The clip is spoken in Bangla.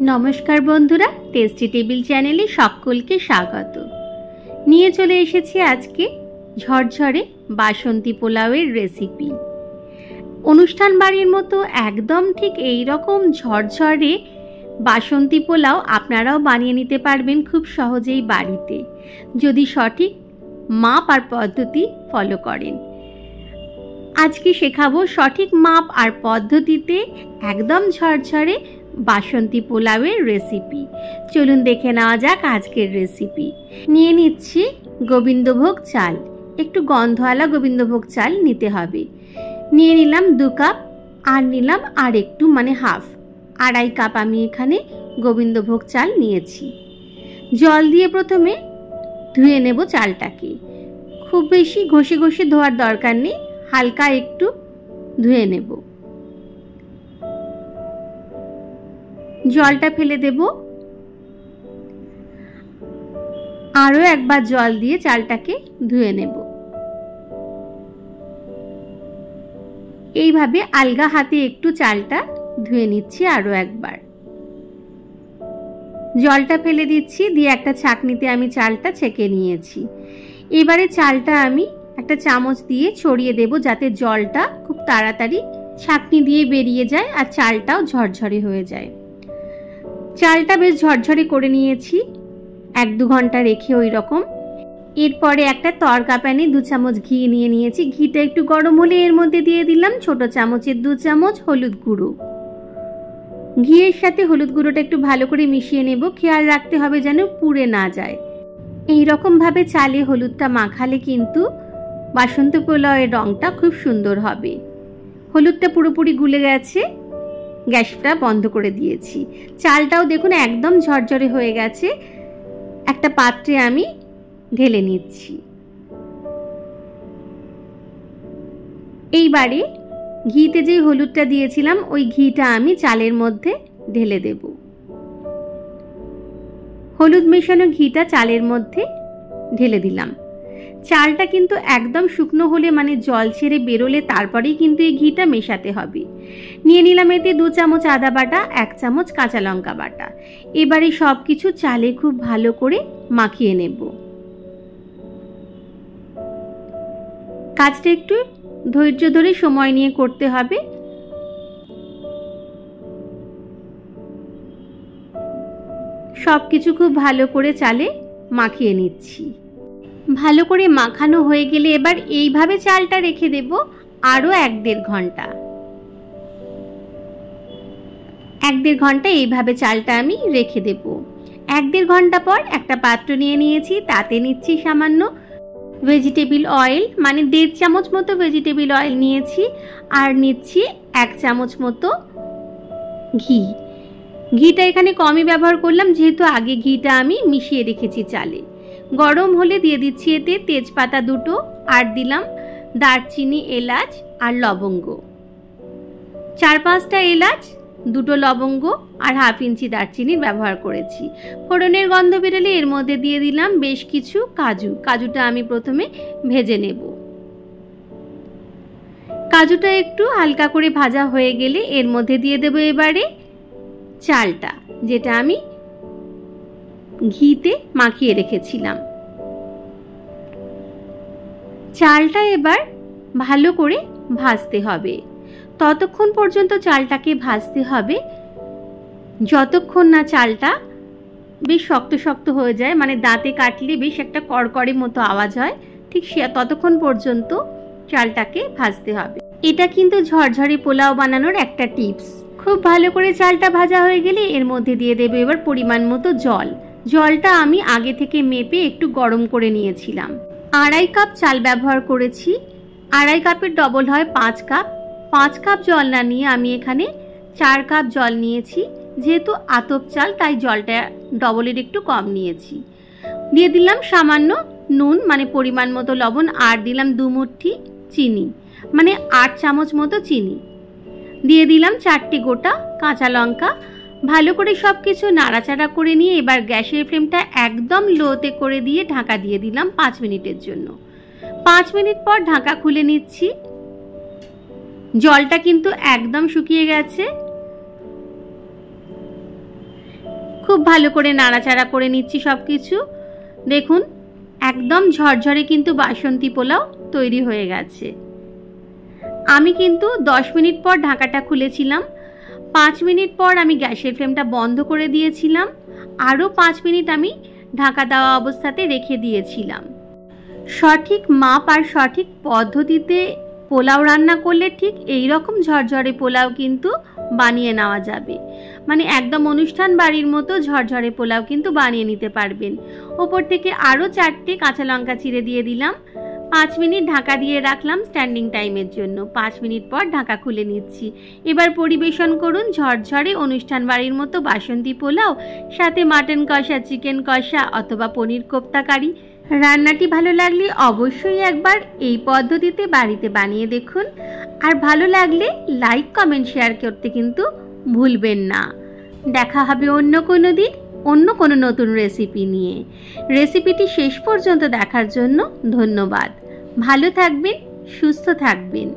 নমস্কার বন্ধুরা, টেস্টি টেবিল চ্যানেলে সকলকে স্বাগত। নিয়ে চলে এসেছি আজকে ঝরঝরে বাসন্তী পোলাওয়ের রেসিপি। অনুষ্ঠান বাড়ির মতো একদম ঠিক এই রকম ঝরঝরে বাসন্তী পোলাও আপনারাও বানিয়ে নিতে পারবেন খুব সহজেই বাড়িতে, যদি সঠিক মাপ আর পদ্ধতি ফলো করেন। আজকে শেখাবো সঠিক মাপ আর পদ্ধতিতে একদম ঝরঝরে বাসন্তী পোলাওয়ের রেসিপি। চলুন দেখে নেওয়া যাক আজকের রেসিপি। নিয়ে নিচ্ছি গোবিন্দভোগ চাল, একটু গন্ধওয়ালা গোবিন্দভোগ চাল নিতে হবে। নিয়ে নিলাম 2 কাপ, আর নিলাম আর একটু হাফ, 2.5 কাপ আমি এখানে গোবিন্দভোগ চাল নিয়েছি। জল দিয়ে প্রথমে ধুয়ে নেব চালটাকে। খুব বেশি ঘষে ঘষে ধোয়ার দরকার নেই, হালকা একটু ধুয়ে নেব। জলটা ফেলে দেব, আরো একবার জল দিয়ে চালটাকে ধুয়ে নেব। এইভাবে আলগা হাতে একটু চালটা ধুয়ে নিচ্ছি আরো একবার। জলটা ফেলে দিচ্ছি, দিয়ে একটা ছাঁকনিতে আমি চালটা ছেঁকে নিয়েছি। এবারে চালটা আমি একটা চামচ দিয়ে ছড়িয়ে দেব, যাতে জলটা খুব তাড়াতাড়ি ছাঁকনি দিয়ে বেরিয়ে যায় আর চালটাও ঝরঝরে হয়ে যায়। চালটা বেশ ঝরঝরে করে নিয়েছি 1-2 ঘন্টা রেখে ওই রকম। এরপরে একটা তড়কা প্যানে 2 চামচ ঘি নিয়ে নিয়েছি। ঘিটা একটু গরম হলে এর মধ্যে দিয়ে দিলাম ছোট চামচের 2 চামচ হলুদ গুঁড়ো। ঘিয়ের সাথে হলুদ গুঁড়োটা একটু ভালো করে মিশিয়ে নেব। খেয়াল রাখতে হবে যেন পুড়ে না যায়। এই রকম ভাবে চালে হলুদটা মাখালে কিন্তু বাসন্তী পোলাওয়ের রংটা খুব সুন্দর হবে। হলুদটা পুরোপুরি গুলে গেছে, গ্যাসটা বন্ধ করে দিয়েছি। চালটাও দেখুন একদম ঝরঝরে হয়ে গেছে। একটা পাত্রে আমি ঢেলে নিচ্ছি। এইবারে ঘিতে যে হলুদটা দিয়েছিলাম ওই ঘিটা আমি চালের মধ্যে ঢেলে দেব। হলুদ মেশানো ঘিটা চালের মধ্যে ঢেলে দিলাম। চালটা কিন্তু একদম শুকনো হলে জল ছেড়ে বেরোলে তারপরেই কিন্তু এই ঘিটা মেশাতে হবে। নিয়ে নিলাম এতে 2 চামচ আদা বাটা, 1 চামচ কাঁচা লঙ্কা বাটা। এবারে সব কিছু চালে খুব ভালো করে মাখিয়ে নেব। কাজটা একটু ধৈর্য ধরে সময় নিয়ে করতে হবে। সব কিছু খুব ভালো করে চালে মাখিয়ে নিচ্ছি। ভালো করে মাখানো হয়ে গেলে এবার এইভাবে চালটা রেখে দেব আরো 1-1.5 ঘন্টা। 1-1.5 ঘন্টা এইভাবে চালটা আমি রেখে দেব। 1-1.5 ঘন্টা পর একটা পাত্র নিয়ে নিয়েছি, তাতে নিচ্ছি সামান্য ভেজিটেবল অয়েল, 1.5 চামচ মতো ভেজিটেবল অয়েল নিয়েছি, আর নিচ্ছি 1 চামচ মতো ঘি। ঘিটা এখানে কমই ব্যবহার করলাম, যেহেতু আগে ঘিটা আমি মিশিয়ে রেখেছি চালে। গরম হলে দিয়ে দিচ্ছি এতে তেজপাতা 2টো, আর দিলাম দারচিনি, এলাচ আর লবঙ্গ। 4-5টা এলাচ, 2টো লবঙ্গ আর 1/2 ইঞ্চি দারচিনি ব্যবহার করেছি। ফোড়নের গন্ধ বেরোলে এর মধ্যে দিয়ে দিলাম বেশ কিছু কাজু। কাজুটা আমি প্রথমে ভেজে নেব। কাজুটা একটু হালকা করে ভাজা হয়ে গেলে এর মধ্যে দিয়ে দেব এবারে চালটা, যেটা আমি ঘিতে মাখিয়ে রেখেছিলাম। চালটা এবার ভালো করে ভাজতে হবে। ততক্ষণ পর্যন্ত চালটাকে ভাজতে হবে যতক্ষণ না চালটা বেশ শক্ত শক্ত হয়ে যায়, দাঁতে কাটলে বেশ একটা কড়কড়ে মতো আওয়াজ হয়, ঠিক ততক্ষণ পর্যন্ত চালটাকে ভাজতে হবে। এটা কিন্তু ঝরঝরে পোলাও বানানোর একটা টিপস। খুব ভালো করে চালটা ভাজা হয়ে গেলে এর মধ্যে দিয়ে দেব এবার পরিমাণ মতো জল। জলটা আমি আগে থেকে মেপে একটু গরম করে নিয়েছিলাম। 2.5 কাপ চাল ব্যবহার করেছি, 2.5 কাপের ডবল হয় 5 কাপ। 5 কাপ জল না নিয়ে আমি এখানে 4 কাপ জল নিয়েছি। যেহেতু আতপ চাল তাই জলটা ডবলের একটু কম নিয়েছি। দিয়ে দিলাম সামান্য নুন, পরিমাণ মতো লবণ, আর দিলাম 2 মুঠি চিনি, 8 চামচ মতো চিনি। দিয়ে দিলাম 4টে গোটা কাঁচা লঙ্কা। ভালো করে সব কিছু নাড়াচাড়া করে নিয়ে এবার গ্যাসের ফ্লেমটা একদম লোতে করে দিয়ে ঢাকা দিয়ে দিলাম 5 মিনিটের জন্য। 5 মিনিট পর ঢাকা খুলে নিচ্ছি। জলটা কিন্তু একদম শুকিয়ে গেছে। খুব ভালো করে নাড়াচাড়া করে নিচ্ছি সব কিছু। দেখুন একদম ঝরঝরে কিন্তু বাসন্তী পোলাও তৈরি হয়ে গেছে। আমি কিন্তু 10 মিনিট পর ঢাকাটা খুলেছিলাম। 5 মিনিট পর আমি গ্যাসের ফ্লেমটা বন্ধ করে দিয়েছিলাম। আরও 5 মিনিট আমি ঢাকা দেওয়া অবস্থাতে রেখে দিয়েছিলাম। সঠিক মাপ আর সঠিক পদ্ধতিতে পোলাও রান্না করলে ঠিক এই রকম ঝরঝরে পোলাও কিন্তু বানিয়ে নেওয়া যাবে। মানে একদম অনুষ্ঠান বাড়ির মতো ঝরঝরে পোলাও কিন্তু বানিয়ে নিতে পারবেন। ওপর থেকে আরও 4টে কাঁচা লঙ্কা চিড়ে দিয়ে দিলাম। 5 মিনিট ঢাকা দিয়ে রাখলাম স্ট্যান্ডিং টাইমের জন্য। 5 মিনিট পর ঢাকা খুলে নিচ্ছি। এবার পরিবেশন করুন ঝরঝরে অনুষ্ঠান বাড়ির মতো বাসন্তী পোলাও, সাথে মাটন কষা, চিকেন কষা অথবা পনির কোপ্তা কারি। রান্নাটি ভালো লাগলে অবশ্যই একবার এই পদ্ধতিতে বাড়িতে বানিয়ে দেখুন। আর ভালো লাগলে লাইক, কমেন্ট, শেয়ার করতে কিন্তু ভুলবেন না। দেখা হবে অন্য কোনো দিন অন্য কোনো নতুন রেসিপি নিয়ে। রেসিপিটি শেষ পর্যন্ত দেখার জন্য ধন্যবাদ। ভালো থাকবেন, সুস্থ থাকবেন।